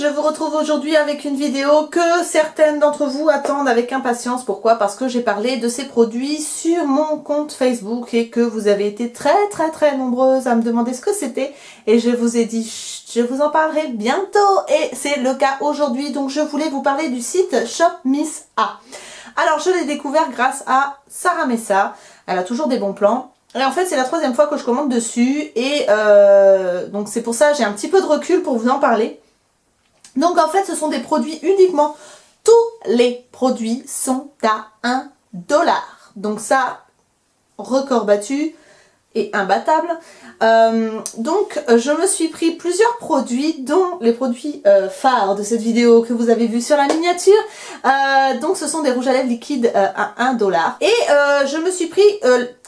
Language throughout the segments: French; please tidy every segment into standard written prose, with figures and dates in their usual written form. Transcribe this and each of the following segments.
vous retrouve aujourd'hui avec une vidéo que certaines d'entre vous attendent avec impatience. Pourquoi? Parce que j'ai parlé de ces produits sur mon compte Facebook et que vous avez été très nombreuses à me demander ce que c'était. Et je vous ai dit, chut, je vous en parlerai bientôt. Et c'est le cas aujourd'hui. Donc je voulais vous parler du site Shop Miss A. Alors je l'ai découvert grâce à Sarah Messa. Elle a toujours des bons plans. Et en fait c'est la troisième fois que je commande dessus et donc c'est pour ça j'ai un petit peu de recul pour vous en parler. Donc en fait ce sont des produits uniquement, tous les produits sont à 1$. Donc ça, record battu et imbattable. Donc je me suis pris plusieurs produits dont les produits phares de cette vidéo que vous avez vu sur la miniature. Donc ce sont des rouges à lèvres liquides à 1$. Et je me suis pris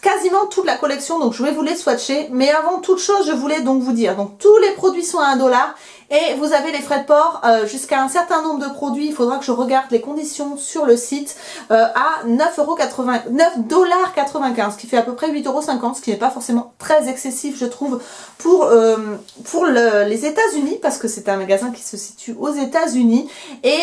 quasiment toute la collection, donc je vais vous les swatcher. Mais avant toute chose je voulais donc vous dire, donc tous les produits sont à 1$. Et vous avez les frais de port jusqu'à un certain nombre de produits. Il faudra que je regarde les conditions sur le site à 9,95$, ce qui fait à peu près 8,50€, ce qui n'est pas forcément très excessif, je trouve, pour les États-Unis, parce que c'est un magasin qui se situe aux États-Unis. Et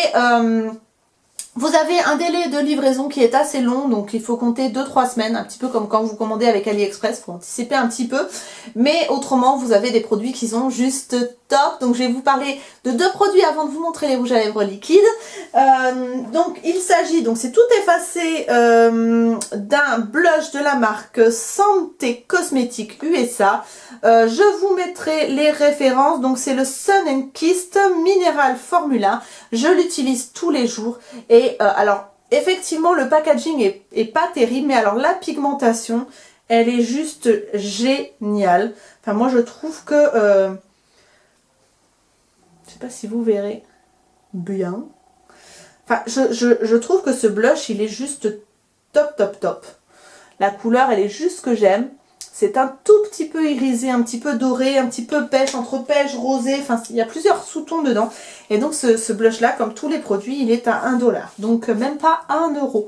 vous avez un délai de livraison qui est assez long, donc il faut compter 2-3 semaines, un petit peu comme quand vous commandez avec AliExpress, il faut anticiper un petit peu. Mais autrement, vous avez des produits qui sont juste top. Donc je vais vous parler de deux produits avant de vous montrer les rouges à lèvres liquides. Donc il s'agit, donc c'est tout effacé, d'un blush de la marque Santé Cosmétique USA. Je vous mettrai les références. Donc c'est le Sun and Kissed Mineral Formula. Je l'utilise tous les jours. Et alors effectivement le packaging est pas terrible, mais alors la pigmentation elle est juste géniale. Enfin moi je trouve que je sais pas si vous verrez bien. Enfin je trouve que ce blush il est juste top. La couleur elle est juste ce que j'aime. C'est un tout petit peu irisé, un petit peu doré, un petit peu pêche, entre pêche, rosé, enfin il y a plusieurs sous-tons dedans. Et donc ce blush là, comme tous les produits, il est à 1$. Donc même pas 1€.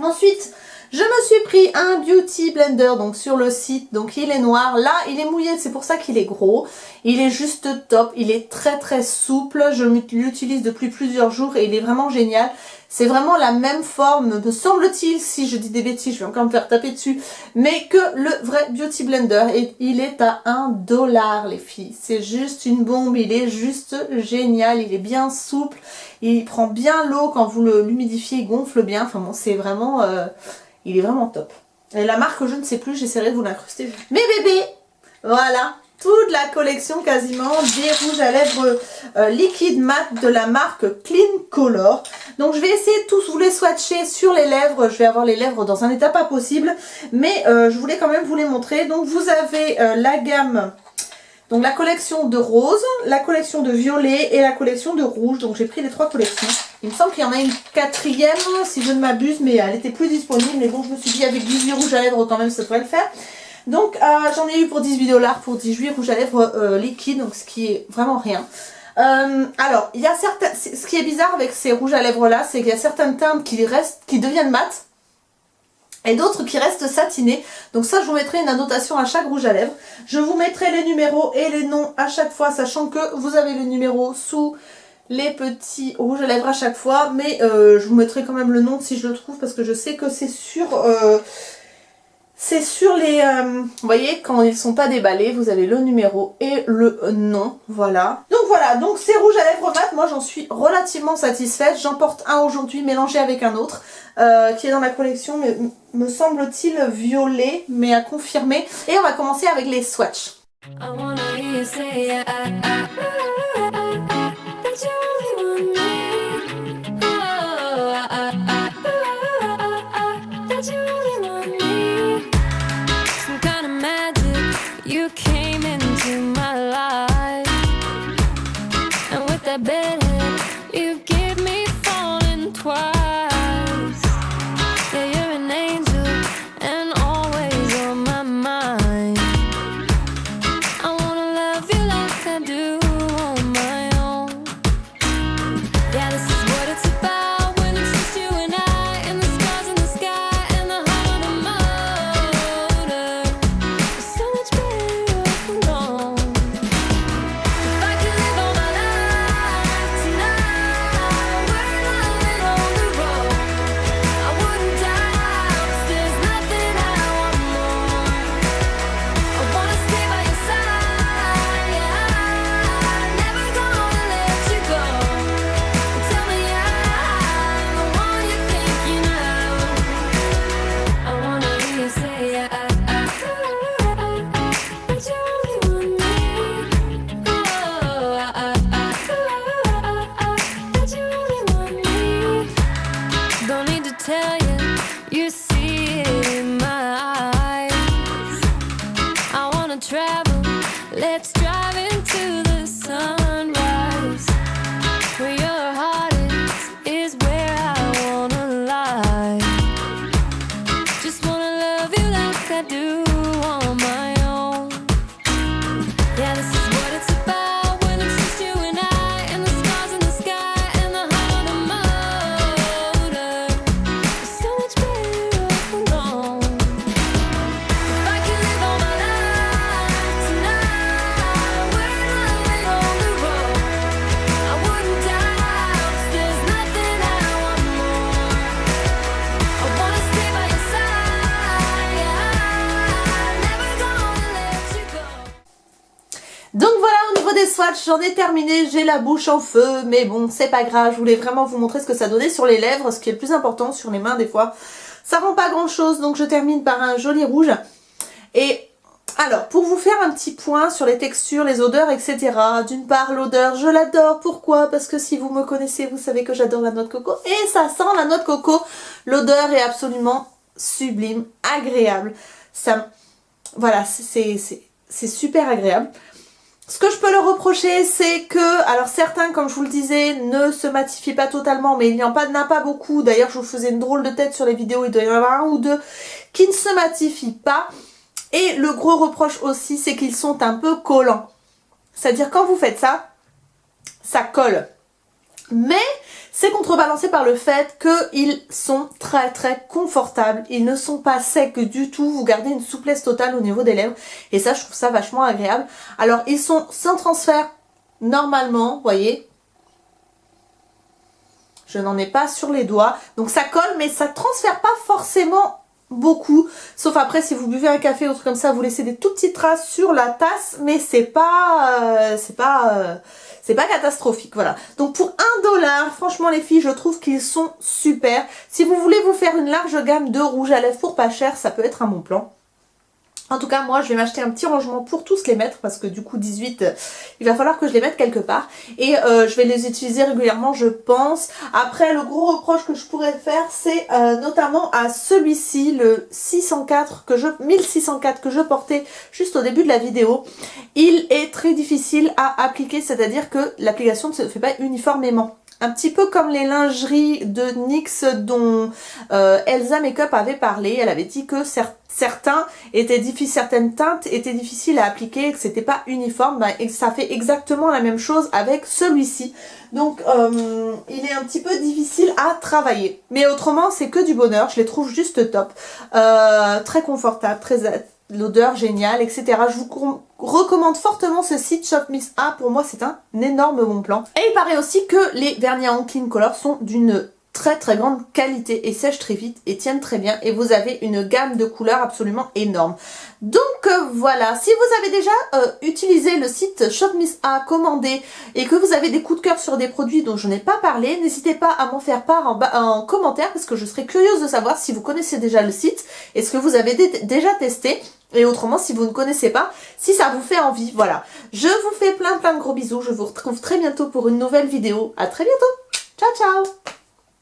Ensuite, je me suis pris un Beauty Blender donc sur le site, donc il est noir, là il est mouillé, c'est pour ça qu'il est gros. Il est juste top, il est très souple, je l'utilise depuis plusieurs jours et il est vraiment génial. C'est vraiment la même forme, me semble-t-il, si je dis des bêtises, je vais encore me faire taper dessus, mais que le vrai Beauty Blender. Et il est à 1$ les filles. C'est juste une bombe, il est juste génial, il est bien souple, il prend bien l'eau quand vous l'humidifiez, il gonfle bien. Enfin bon, c'est vraiment, il est vraiment top. Et la marque, je ne sais plus, j'essaierai de vous l'incruster. Mes bébés, voilà. Toute la collection quasiment des rouges à lèvres liquide mat de la marque Clean Color. Donc je vais essayer de tous vous les swatcher sur les lèvres. Je vais avoir les lèvres dans un état pas possible. Mais je voulais quand même vous les montrer. Donc vous avez la gamme, donc la collection de rose, la collection de violet et la collection de rouge. Donc j'ai pris les trois collections. Il me semble qu'il y en a une quatrième si je ne m'abuse, mais elle était plus disponible. Mais bon, je me suis dit avec 18 rouges à lèvres quand même ça pourrait le faire. Donc j'en ai eu pour 18$ pour 18 rouges à lèvres liquides, donc ce qui est vraiment rien. Alors il y a certains, ce qui est bizarre avec ces rouges à lèvres là, c'est qu'il y a certaines teintes qui deviennent mates et d'autres qui restent satinés. Donc ça je vous mettrai une annotation à chaque rouge à lèvres. Je vous mettrai les numéros et les noms à chaque fois, sachant que vous avez le numéro sous les petits rouges à lèvres à chaque fois. Mais je vous mettrai quand même le nom si je le trouve, parce que je sais que c'est sur... c'est sur les... vous voyez, quand ils sont pas déballés, vous avez le numéro et le nom, voilà. Donc voilà, donc ces rouges à lèvres mat, moi j'en suis relativement satisfaite. J'en porte un aujourd'hui mélangé avec un autre, qui est dans la collection, mais me semble-t-il violet, mais à confirmer. Et on va commencer avec les swatchs. You came into my life, and with that bedhead, you give me falling twice. Yeah, you're an angel, and always on my mind. I wanna love you like I do on my own. Yeah, this is what it's about when it's just you and I, and the stars in the sky, and the hum of the motor. It's so much better off alone. If I could live all my life niveau des swatchs, j'en ai terminé, j'ai la bouche en feu, mais bon, c'est pas grave, je voulais vraiment vous montrer ce que ça donnait sur les lèvres, ce qui est le plus important, sur les mains des fois. Ça rend pas grand chose, donc je termine par un joli rouge. Et alors, pour vous faire un petit point sur les textures, les odeurs, etc. D'une part, l'odeur, je l'adore. Pourquoi? Parce que si vous me connaissez, vous savez que j'adore la noix de coco. Et ça sent la noix de coco. L'odeur est absolument sublime, agréable. Ça, voilà, c'est super agréable. Ce que je peux leur reprocher, c'est que, alors certains, comme je vous le disais, ne se matifient pas totalement, mais il n'y en a pas beaucoup. D'ailleurs, je vous faisais une drôle de tête sur les vidéos, il doit y en avoir un ou deux qui ne se matifient pas. Et le gros reproche aussi, c'est qu'ils sont un peu collants. C'est-à-dire quand vous faites ça, ça colle. Mais c'est contrebalancé par le fait qu'ils sont très très confortables. Ils ne sont pas secs du tout. Vous gardez une souplesse totale au niveau des lèvres. Et ça, je trouve ça vachement agréable. Alors, ils sont sans transfert normalement, vous voyez. Je n'en ai pas sur les doigts. Donc ça colle, mais ça ne transfère pas forcément beaucoup, sauf après si vous buvez un café ou truc comme ça, vous laissez des tout petites traces sur la tasse, mais c'est pas catastrophique, voilà. Donc pour 1$, franchement les filles, je trouve qu'ils sont super. Si vous voulez vous faire une large gamme de rouge à lèvres pour pas cher, ça peut être un bon plan. En tout cas, moi, je vais m'acheter un petit rangement pour tous les mettre parce que du coup, 18, il va falloir que je les mette quelque part. Et je vais les utiliser régulièrement, je pense. Après, le gros reproche que je pourrais faire, c'est notamment à celui-ci, le 1604 que je portais juste au début de la vidéo. Il est très difficile à appliquer, c'est-à-dire que l'application ne se fait pas uniformément. Un petit peu comme les lingeries de NYX dont Elsa Makeup avait parlé. Elle avait dit que certaines teintes étaient difficiles à appliquer et que c'était pas uniforme. Et ça fait exactement la même chose avec celui-ci. Donc il est un petit peu difficile à travailler. Mais autrement, c'est que du bonheur. Je les trouve juste top. Très confortable, l'odeur géniale, etc. Je vous recommande fortement ce site Shop Miss A. Pour moi, c'est un énorme bon plan. Et il paraît aussi que les vernis à ongles Clean Color sont d'une très très grande qualité et sèchent très vite et tiennent très bien. Et vous avez une gamme de couleurs absolument énorme. Donc voilà, si vous avez déjà utilisé le site Shop Miss A, commandé et que vous avez des coups de cœur sur des produits dont je n'ai pas parlé, n'hésitez pas à m'en faire part en commentaire parce que je serais curieuse de savoir si vous connaissez déjà le site et ce que vous avez déjà testé. Et autrement, si vous ne connaissez pas, si ça vous fait envie, voilà. Je vous fais plein de gros bisous. Je vous retrouve très bientôt pour une nouvelle vidéo. À très bientôt. Ciao, ciao.